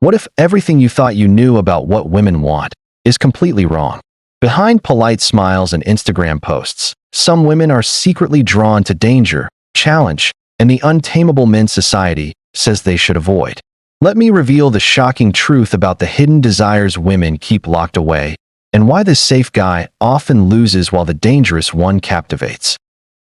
What if everything you thought you knew about what women want is completely wrong? Behind polite smiles and Instagram posts, some women are secretly drawn to danger, challenge, and the untamable men society says they should avoid. Let me reveal the shocking truth about the hidden desires women keep locked away, and why the safe guy often loses while the dangerous one captivates.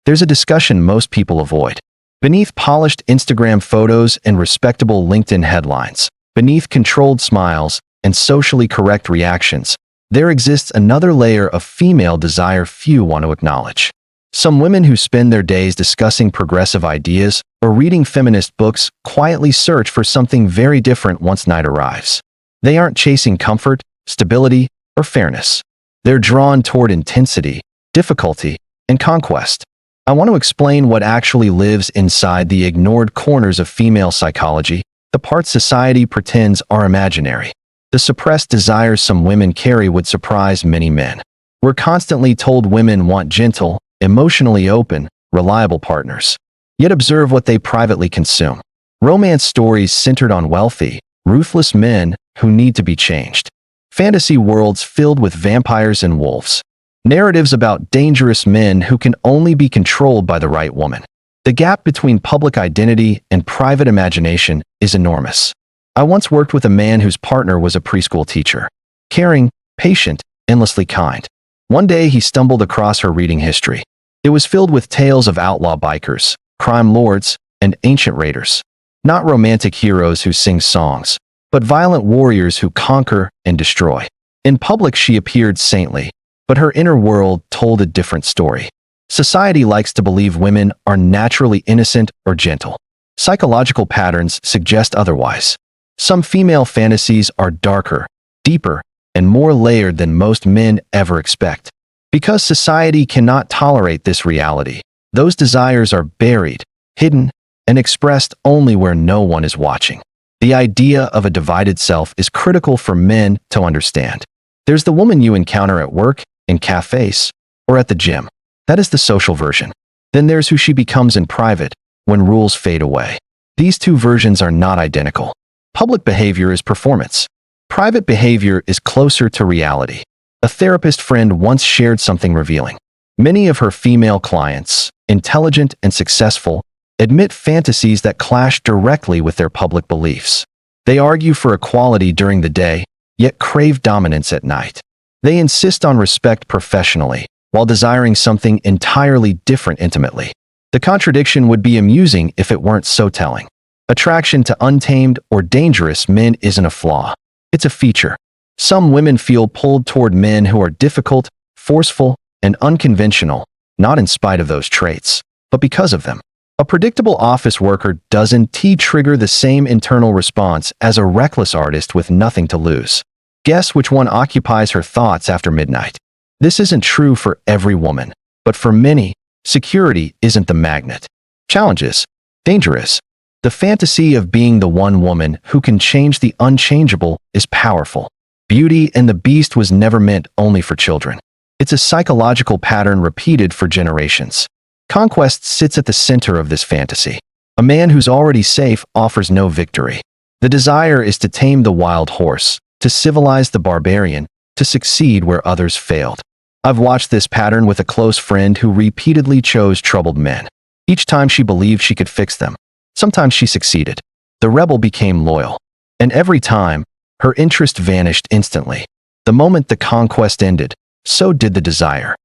There's a discussion most people avoid. Beneath polished Instagram photos and respectable LinkedIn headlines, beneath controlled smiles and socially correct reactions, there exists another layer of female desire few want to acknowledge. Some women who spend their days discussing progressive ideas or reading feminist books quietly search for something very different once night arrives. They aren't chasing comfort, stability, or fairness. They're drawn toward intensity, difficulty, and conquest. I want to explain what actually lives inside the ignored corners of female psychology, the parts society pretends are imaginary. The suppressed desires some women carry would surprise many men. We're constantly told women want gentle, emotionally open, reliable partners. Yet observe what they privately consume. Romance stories centered on wealthy, ruthless men who need to be changed. Fantasy worlds filled with vampires and wolves. Narratives about dangerous men who can only be controlled by the right woman. The gap between public identity and private imagination is enormous. I once worked with a man whose partner was a preschool teacher. Caring, patient, endlessly kind. One day he stumbled across her reading history. It was filled with tales of outlaw bikers, crime lords, and ancient raiders. Not romantic heroes who sing songs, but violent warriors who conquer and destroy. In public she appeared saintly, but her inner world told a different story. Society likes to believe women are naturally innocent or gentle. Psychological patterns suggest otherwise. Some female fantasies are darker, deeper, and more layered than most men ever expect. Because society cannot tolerate this reality, those desires are buried, hidden, and expressed only where no one is watching. The idea of a divided self is critical for men to understand. There's the woman you encounter at work, in cafes, or at the gym. That is the social version. Then there's who she becomes in private, when rules fade away. These two versions are not identical. Public behavior is performance. Private behavior is closer to reality. A therapist friend once shared something revealing. Many of her female clients, intelligent and successful, admit fantasies that clash directly with their public beliefs. They argue for equality during the day, yet crave dominance at night. They insist on respect professionally, while desiring something entirely different intimately. The contradiction would be amusing if it weren't so telling. Attraction to untamed or dangerous men isn't a flaw. It's a feature. Some women feel pulled toward men who are difficult, forceful, and unconventional, not in spite of those traits, but because of them. A predictable office worker doesn't trigger the same internal response as a reckless artist with nothing to lose. Guess which one occupies her thoughts after midnight? This isn't true for every woman, but for many, security isn't the magnet. Challenges. Dangerous. The fantasy of being the one woman who can change the unchangeable is powerful. Beauty and the Beast was never meant only for children. It's a psychological pattern repeated for generations. Conquest sits at the center of this fantasy. A man who's already safe offers no victory. The desire is to tame the wild horse, to civilize the barbarian, to succeed where others failed. I've watched this pattern with a close friend who repeatedly chose troubled men. Each time she believed she could fix them. Sometimes she succeeded. The rebel became loyal. And every time, her interest vanished instantly. The moment the conquest ended, so did the desire.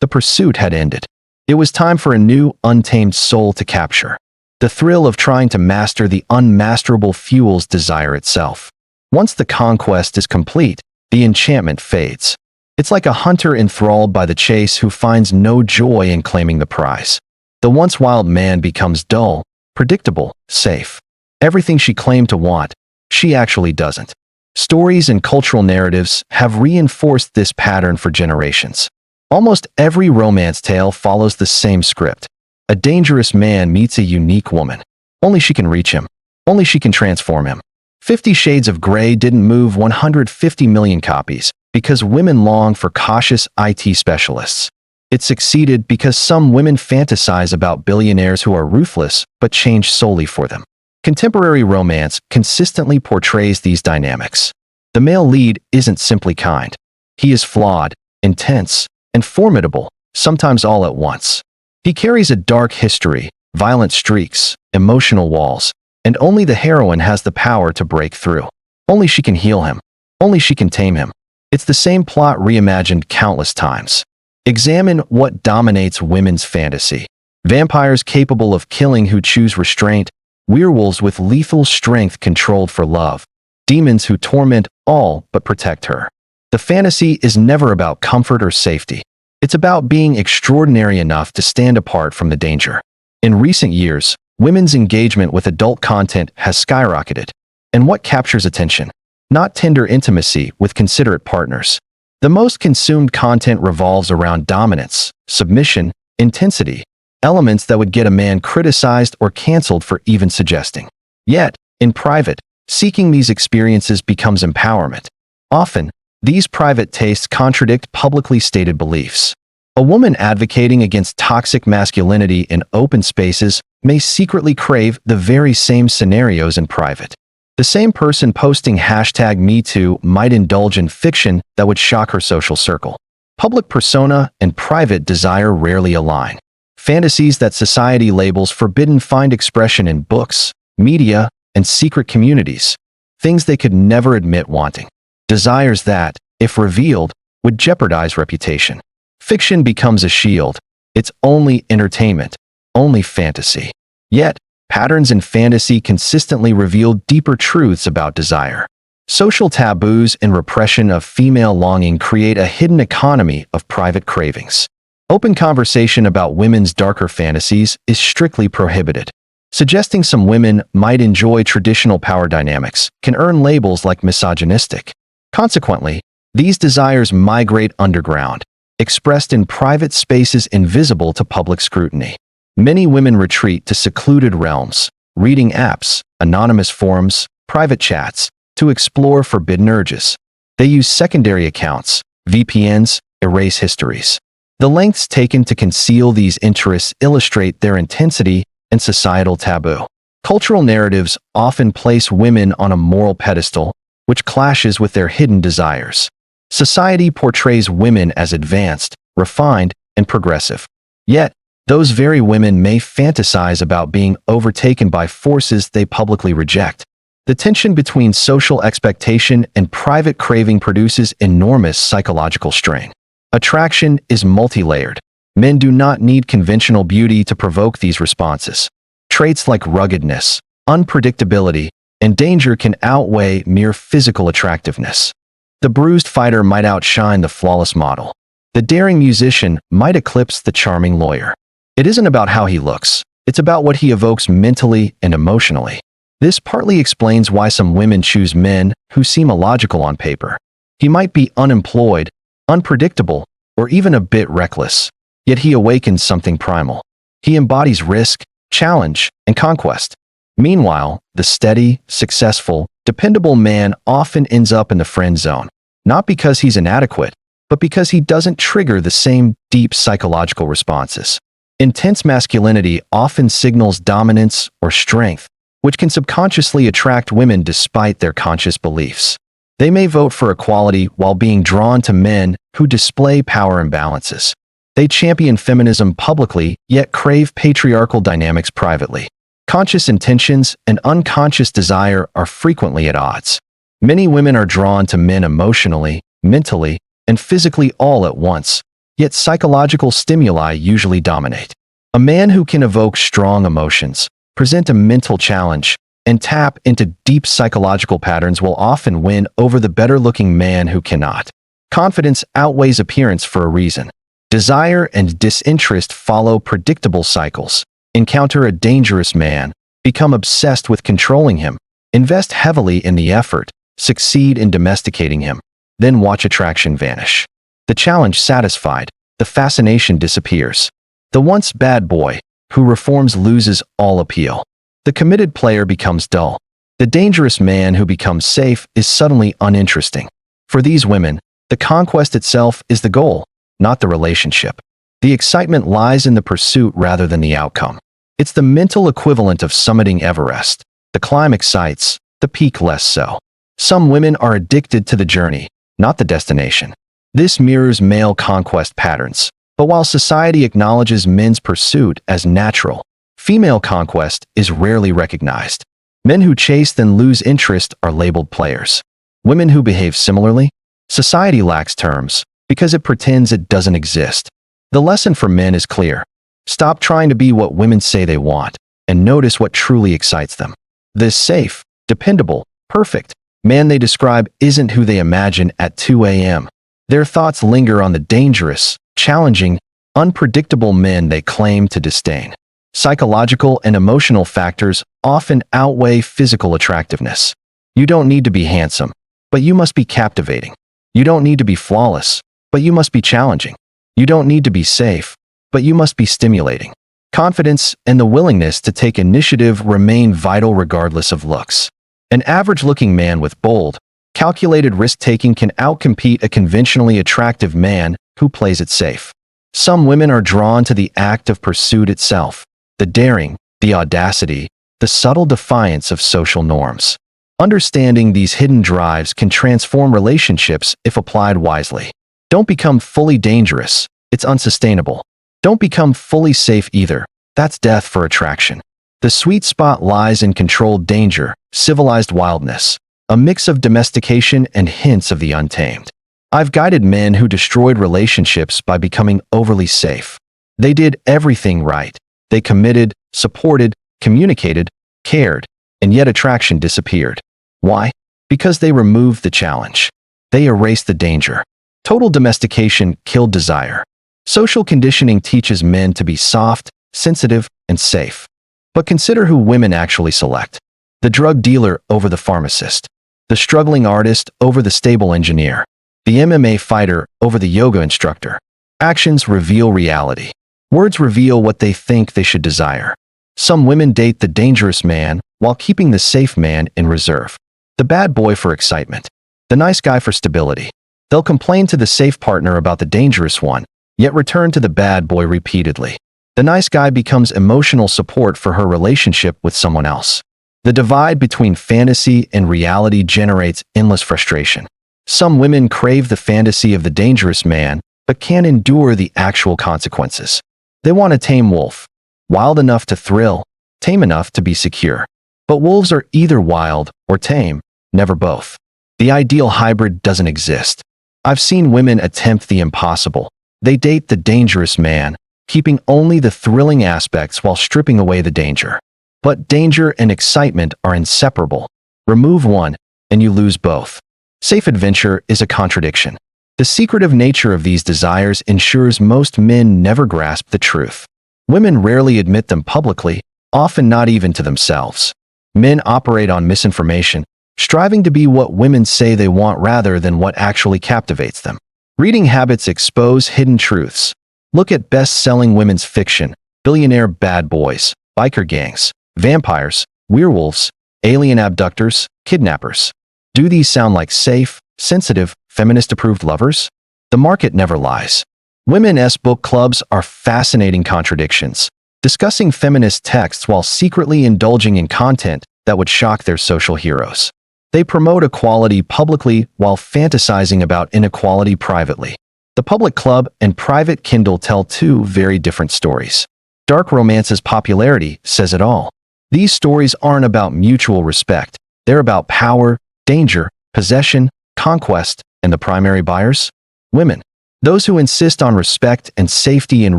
The pursuit had ended. It was time for a new, untamed soul to capture. The thrill of trying to master the unmasterable fuels desire itself. Once the conquest is complete, the enchantment fades. It's like a hunter enthralled by the chase who finds no joy in claiming the prize. The once wild man becomes dull, predictable, safe. Everything she claimed to want, she actually doesn't. Stories and cultural narratives have reinforced this pattern for generations. Almost every romance tale follows the same script. A dangerous man meets a unique woman. Only she can reach him. Only she can transform him. 50 Shades of Grey didn't move 150 million copies because women long for cautious IT specialists. It succeeded because some women fantasize about billionaires who are ruthless but change solely for them. Contemporary romance consistently portrays these dynamics. The male lead isn't simply kind. He is flawed, intense, and formidable, sometimes all at once. He carries a dark history, violent streaks, emotional walls, and only the heroine has the power to break through. Only she can heal him. Only she can tame him. It's the same plot reimagined countless times. Examine what dominates women's fantasy. Vampires capable of killing who choose restraint, werewolves with lethal strength controlled for love, demons who torment all but protect her. The fantasy is never about comfort or safety. It's about being extraordinary enough to stand apart from the danger. In recent years, women's engagement with adult content has skyrocketed. And what captures attention? Not tender intimacy with considerate partners. The most consumed content revolves around dominance, submission, intensity, elements that would get a man criticized or canceled for even suggesting. Yet, in private, seeking these experiences becomes empowerment. Often, these private tastes contradict publicly stated beliefs. A woman advocating against toxic masculinity in open spaces may secretly crave the very same scenarios in private. The same person posting #MeToo might indulge in fiction that would shock her social circle. Public persona and private desire rarely align. Fantasies that society labels forbidden find expression in books, media, and secret communities, things they could never admit wanting. Desires that, if revealed, would jeopardize reputation. Fiction becomes a shield. It's only entertainment, only fantasy. Yet, patterns in fantasy consistently reveal deeper truths about desire. Social taboos and repression of female longing create a hidden economy of private cravings. Open conversation about women's darker fantasies is strictly prohibited. Suggesting some women might enjoy traditional power dynamics can earn labels like misogynistic. Consequently, these desires migrate underground, expressed in private spaces invisible to public scrutiny. Many women retreat to secluded realms, reading apps, anonymous forums, private chats, to explore forbidden urges. They use secondary accounts, VPNs, erase histories. The lengths taken to conceal these interests illustrate their intensity and societal taboo. Cultural narratives often place women on a moral pedestal, which clashes with their hidden desires. Society portrays women as advanced, refined, and progressive. Yet, those very women may fantasize about being overtaken by forces they publicly reject. The tension between social expectation and private craving produces enormous psychological strain. Attraction is multi-layered. Men do not need conventional beauty to provoke these responses. Traits like ruggedness, unpredictability, and danger can outweigh mere physical attractiveness. The bruised fighter might outshine the flawless model. The daring musician might eclipse the charming lawyer. It isn't about how he looks. It's about what he evokes mentally and emotionally. This partly explains why some women choose men who seem illogical on paper. He might be unemployed, unpredictable, or even a bit reckless, yet he awakens something primal. He embodies risk, challenge, and conquest. Meanwhile, the steady, successful, dependable man often ends up in the friend zone, not because he's inadequate, but because he doesn't trigger the same deep psychological responses. Intense masculinity often signals dominance or strength, which can subconsciously attract women despite their conscious beliefs. They may vote for equality while being drawn to men who display power imbalances. They champion feminism publicly, yet crave patriarchal dynamics privately. Conscious intentions and unconscious desire are frequently at odds. Many women are drawn to men emotionally, mentally, and physically all at once, yet psychological stimuli usually dominate. A man who can evoke strong emotions, present a mental challenge, and tap into deep psychological patterns will often win over the better-looking man who cannot. Confidence outweighs appearance for a reason. Desire and disinterest follow predictable cycles. Encounter a dangerous man, become obsessed with controlling him, invest heavily in the effort, succeed in domesticating him, then watch attraction vanish. The challenge satisfied, the fascination disappears. The once bad boy who reforms loses all appeal. The committed player becomes dull. The dangerous man who becomes safe is suddenly uninteresting. For these women, the conquest itself is the goal, not the relationship. The excitement lies in the pursuit rather than the outcome. It's the mental equivalent of summiting Everest. The climb excites, the peak less so. Some women are addicted to the journey, not the destination. This mirrors male conquest patterns. But while society acknowledges men's pursuit as natural, female conquest is rarely recognized. Men who chase then lose interest are labeled players. Women who behave similarly? Society lacks terms because it pretends it doesn't exist. The lesson for men is clear. Stop trying to be what women say they want and notice what truly excites them. This safe, dependable, perfect man they describe isn't who they imagine at 2 a.m. Their thoughts linger on the dangerous, challenging, unpredictable men they claim to disdain. Psychological and emotional factors often outweigh physical attractiveness. You don't need to be handsome, but you must be captivating. You don't need to be flawless, but you must be challenging. You don't need to be safe, but you must be stimulating. Confidence and the willingness to take initiative remain vital regardless of looks. An average-looking man with bold, calculated risk-taking can outcompete a conventionally attractive man who plays it safe. Some women are drawn to the act of pursuit itself, the daring, the audacity, the subtle defiance of social norms. Understanding these hidden drives can transform relationships if applied wisely. Don't become fully dangerous. It's unsustainable. Don't become fully safe either. That's death for attraction. The sweet spot lies in controlled danger, civilized wildness, a mix of domestication and hints of the untamed. I've guided men who destroyed relationships by becoming overly safe. They did everything right. They committed, supported, communicated, cared, and yet attraction disappeared. Why? Because they removed the challenge. They erased the danger. Total domestication killed desire. Social conditioning teaches men to be soft, sensitive, and safe. But consider who women actually select. The drug dealer over the pharmacist. The struggling artist over the stable engineer. The MMA fighter over the yoga instructor. Actions reveal reality. Words reveal what they think they should desire. Some women date the dangerous man while keeping the safe man in reserve. The bad boy for excitement. The nice guy for stability. They'll complain to the safe partner about the dangerous one, yet return to the bad boy repeatedly. The nice guy becomes emotional support for her relationship with someone else. The divide between fantasy and reality generates endless frustration. Some women crave the fantasy of the dangerous man, but can't endure the actual consequences. They want a tame wolf, wild enough to thrill, tame enough to be secure. But wolves are either wild or tame, never both. The ideal hybrid doesn't exist. I've seen women attempt the impossible. They date the dangerous man, keeping only the thrilling aspects while stripping away the danger. But danger and excitement are inseparable. Remove one, and you lose both. Safe adventure is a contradiction. The secretive nature of these desires ensures most men never grasp the truth. Women rarely admit them publicly, often not even to themselves. Men operate on misinformation, striving to be what women say they want rather than what actually captivates them. Reading habits expose hidden truths. Look at best-selling women's fiction, billionaire bad boys, biker gangs, vampires, werewolves, alien abductors, kidnappers. Do these sound like safe, sensitive, feminist-approved lovers? The market never lies. Women's book clubs are fascinating contradictions, discussing feminist texts while secretly indulging in content that would shock their social heroes. They promote equality publicly while fantasizing about inequality privately. The public club and private Kindle tell two very different stories. Dark romance's popularity says it all. These stories aren't about mutual respect. They're about power, danger, possession, conquest, and the primary buyers? Women. Those who insist on respect and safety in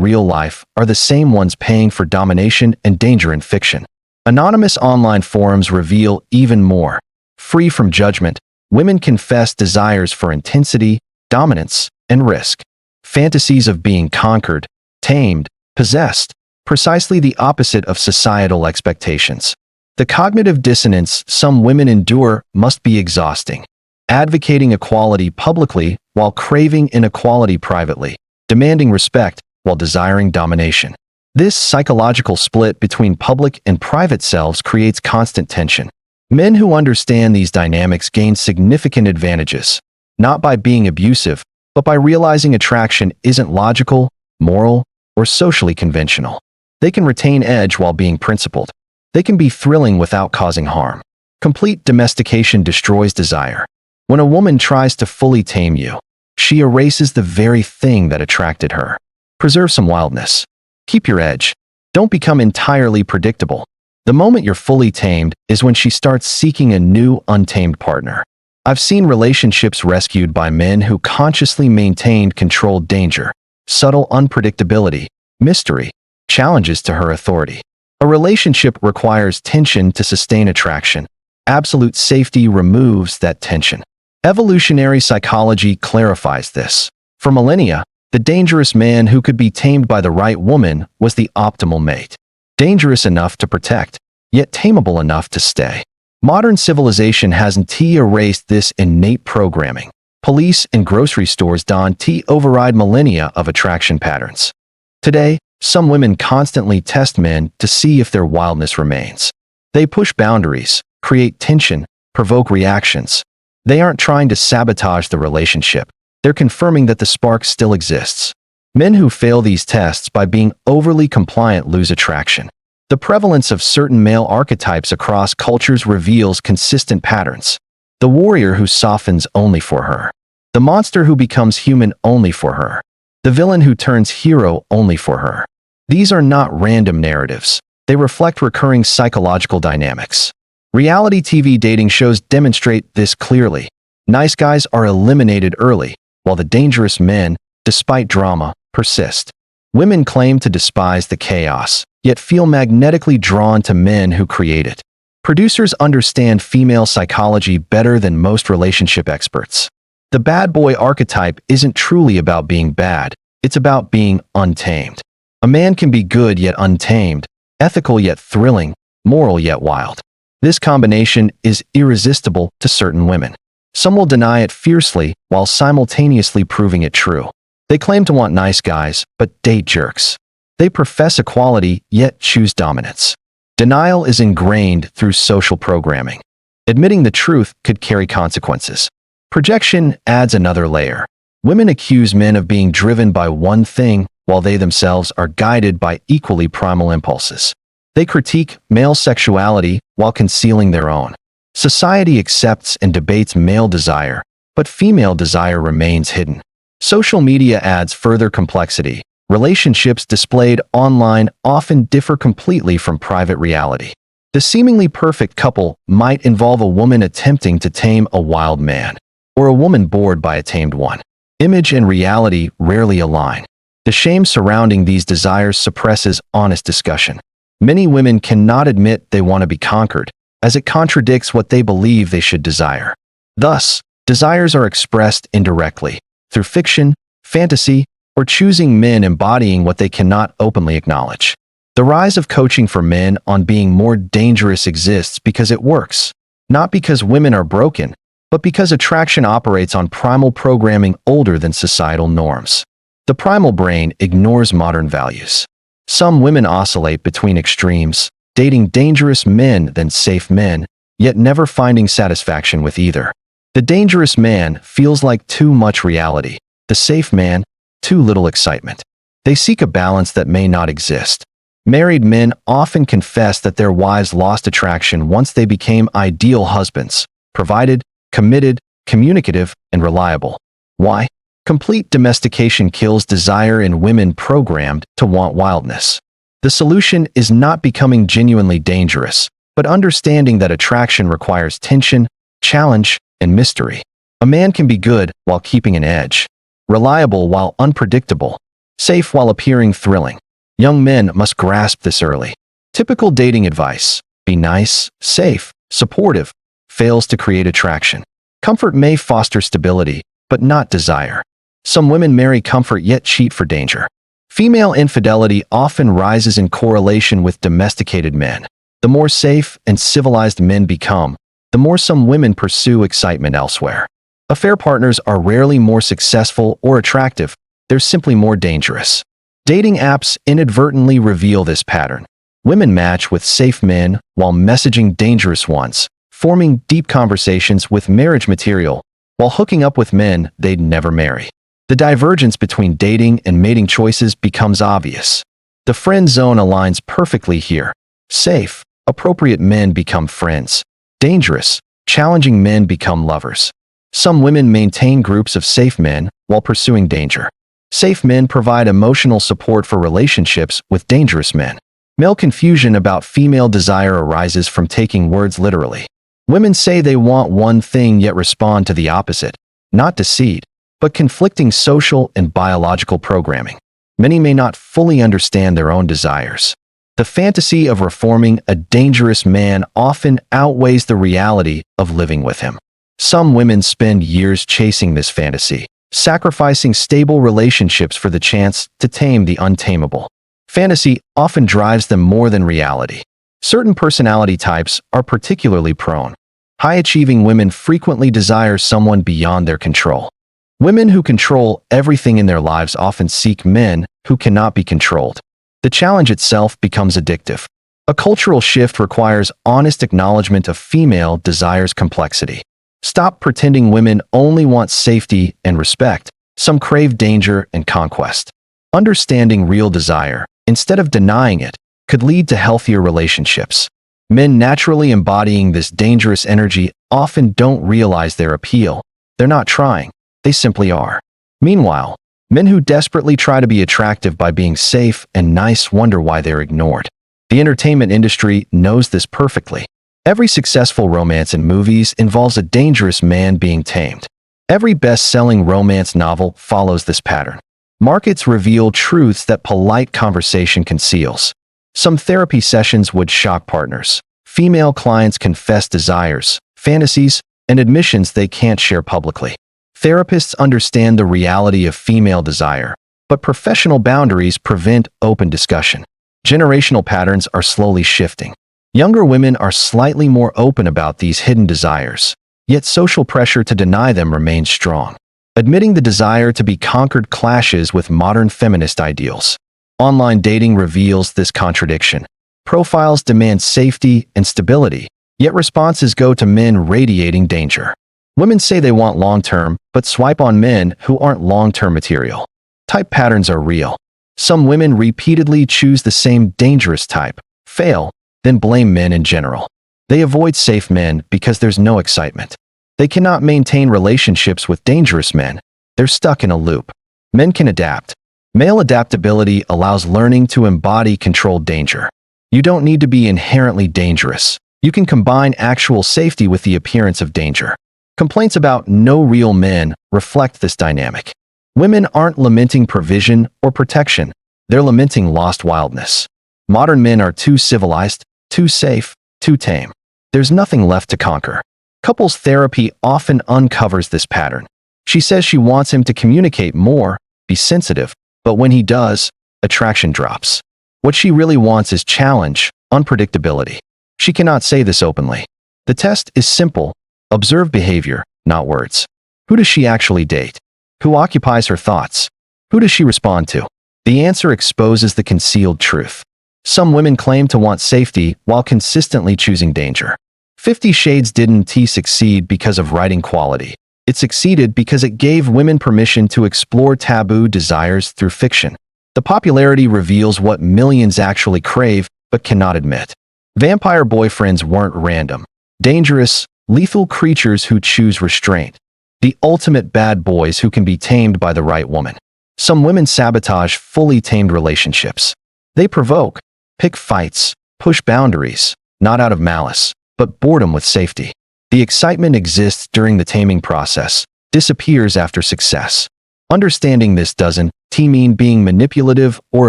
real life are the same ones paying for domination and danger in fiction. Anonymous online forums reveal even more. Free from judgment, women confess desires for intensity, dominance, and risk. Fantasies of being conquered, tamed, possessed, precisely the opposite of societal expectations. The cognitive dissonance some women endure must be exhausting. Advocating equality publicly while craving inequality privately, demanding respect while desiring domination. This psychological split between public and private selves creates constant tension. Men who understand these dynamics gain significant advantages, not by being abusive, but by realizing attraction isn't logical, moral, or socially conventional. They can retain edge while being principled. They can be thrilling without causing harm. Complete domestication destroys desire. When a woman tries to fully tame you, she erases the very thing that attracted her. Preserve some wildness. Keep your edge. Don't become entirely predictable. The moment you're fully tamed is when she starts seeking a new, untamed partner. I've seen relationships rescued by men who consciously maintained controlled danger, subtle unpredictability, mystery, challenges to her authority. A relationship requires tension to sustain attraction. Absolute safety removes that tension. Evolutionary psychology clarifies this. For millennia, the dangerous man who could be tamed by the right woman was the optimal mate. Dangerous enough to protect, yet tameable enough to stay. Modern civilization hasn't erased this innate programming. Police and grocery stores don't override millennia of attraction patterns. Today, some women constantly test men to see if their wildness remains. They push boundaries, create tension, provoke reactions. They aren't trying to sabotage the relationship. They're confirming that the spark still exists. Men who fail these tests by being overly compliant lose attraction. The prevalence of certain male archetypes across cultures reveals consistent patterns. The warrior who softens only for her. The monster who becomes human only for her. The villain who turns hero only for her. These are not random narratives. They reflect recurring psychological dynamics. Reality TV dating shows demonstrate this clearly. Nice guys are eliminated early, while the dangerous men, despite drama, persist. Women claim to despise the chaos, yet feel magnetically drawn to men who create it. Producers understand female psychology better than most relationship experts. The bad boy archetype isn't truly about being bad, it's about being untamed. A man can be good yet untamed, ethical yet thrilling, moral yet wild. This combination is irresistible to certain women. Some will deny it fiercely while simultaneously proving it true. They claim to want nice guys, but date jerks. They profess equality, yet choose dominance. Denial is ingrained through social programming. Admitting the truth could carry consequences. Projection adds another layer. Women accuse men of being driven by one thing, while they themselves are guided by equally primal impulses. They critique male sexuality while concealing their own. Society accepts and debates male desire, but female desire remains hidden. Social media adds further complexity. Relationships displayed online often differ completely from private reality. The seemingly perfect couple might involve a woman attempting to tame a wild man, or a woman bored by a tamed one. Image and reality rarely align. The shame surrounding these desires suppresses honest discussion. Many women cannot admit they want to be conquered, as it contradicts what they believe they should desire. Thus, desires are expressed indirectly, through fiction, fantasy, or choosing men embodying what they cannot openly acknowledge. The rise of coaching for men on being more dangerous exists because it works, not because women are broken, but because attraction operates on primal programming older than societal norms. The primal brain ignores modern values. Some women oscillate between extremes, dating dangerous men than safe men, yet never finding satisfaction with either. The dangerous man feels like too much reality. The safe man, too little excitement. They seek a balance that may not exist. Married men often confess that their wives lost attraction once they became ideal husbands, provided, committed, communicative, and reliable. Why? Complete domestication kills desire in women programmed to want wildness. The solution is not becoming genuinely dangerous, but understanding that attraction requires tension, challenge, and mystery. A man can be good while keeping an edge, reliable while unpredictable, safe while appearing thrilling. Young men must grasp this early. Typical dating advice: be nice, safe, supportive, fails to create attraction. Comfort may foster stability, but not desire. Some women marry comfort yet cheat for danger. Female infidelity often rises in correlation with domesticated men. The more safe and civilized men become, the more some women pursue excitement elsewhere. Affair partners are rarely more successful or attractive, they're simply more dangerous. Dating apps inadvertently reveal this pattern. Women match with safe men while messaging dangerous ones, forming deep conversations with marriage material, while hooking up with men they'd never marry. The divergence between dating and mating choices becomes obvious. The friend zone aligns perfectly here. Safe, Appropriate men become friends. Dangerous, challenging men become lovers. Some women maintain groups of safe men while pursuing danger. Safe men provide emotional support for relationships with dangerous men. Male confusion about female desire arises from taking words literally. Women say they want one thing yet respond to the opposite, not deceit, but conflicting social and biological programming. Many may not fully understand their own desires. The fantasy of reforming a dangerous man often outweighs the reality of living with him. Some women spend years chasing this fantasy, sacrificing stable relationships for the chance to tame the untamable. Fantasy often drives them more than reality. Certain personality types are particularly prone. High-achieving women frequently desire someone beyond their control. Women who control everything in their lives often seek men who cannot be controlled. The challenge itself becomes addictive. A cultural shift requires honest acknowledgement of female desires' complexity. Stop pretending women only want safety and respect. Some crave danger and conquest. Understanding real desire, instead of denying it, could lead to healthier relationships. Men naturally embodying this dangerous energy often don't realize their appeal. They're not trying, they simply are. Meanwhile, men who desperately try to be attractive by being safe and nice wonder why they're ignored. The entertainment industry knows this perfectly. Every successful romance in movies involves a dangerous man being tamed. Every best-selling romance novel follows this pattern. Markets reveal truths that polite conversation conceals. Some therapy sessions would shock partners. Female clients confess desires, fantasies, and admissions they can't share publicly. Therapists understand the reality of female desire, but professional boundaries prevent open discussion. Generational patterns are slowly shifting. Younger women are slightly more open about these hidden desires, yet social pressure to deny them remains strong. Admitting the desire to be conquered clashes with modern feminist ideals. Online dating reveals this contradiction. Profiles demand safety and stability, yet responses go to men radiating danger. Women say they want long-term, but swipe on men who aren't long-term material. Type patterns are real. Some women repeatedly choose the same dangerous type, fail, then blame men in general. They avoid safe men because there's no excitement. They cannot maintain relationships with dangerous men. They're stuck in a loop. Men can adapt. Male adaptability allows learning to embody controlled danger. You don't need to be inherently dangerous. You can combine actual safety with the appearance of danger. Complaints about no real men reflect this dynamic. Women aren't lamenting provision or protection. They're lamenting lost wildness. Modern men are too civilized, too safe, too tame. There's nothing left to conquer. Couples therapy often uncovers this pattern. She says she wants him to communicate more, be sensitive, but when he does, attraction drops. What she really wants is challenge, unpredictability. She cannot say this openly. The test is simple. Observe behavior, not words. Who does she actually date? Who occupies her thoughts? Who does she respond to? The answer exposes the concealed truth. Some women claim to want safety while consistently choosing danger. 50 Shades didn't succeed because of writing quality. It succeeded because it gave women permission to explore taboo desires through fiction. The popularity reveals what millions actually crave but cannot admit. Vampire boyfriends weren't random. Dangerous, lethal creatures who choose restraint. The ultimate bad boys who can be tamed by the right woman. Some women sabotage fully tamed relationships. They provoke, pick fights, push boundaries, not out of malice, but boredom with safety. The excitement exists during the taming process, disappears after success. Understanding this doesn't mean being manipulative or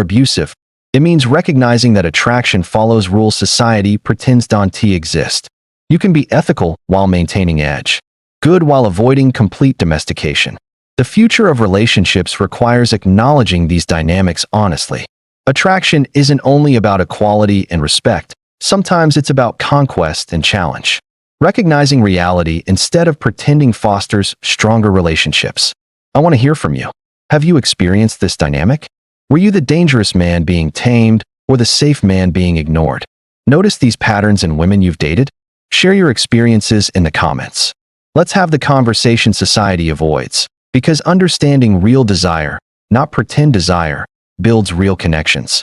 abusive. It means recognizing that attraction follows rules society pretends don't exist. You can be ethical while maintaining edge. Good while avoiding complete domestication. The future of relationships requires acknowledging these dynamics honestly. Attraction isn't only about equality and respect. Sometimes it's about conquest and challenge. Recognizing reality instead of pretending fosters stronger relationships. I want to hear from you. Have you experienced this dynamic? Were you the dangerous man being tamed or the safe man being ignored? Notice these patterns in women you've dated? Share your experiences in the comments. Let's have the conversation society avoids, because understanding real desire, not pretend desire, builds real connections.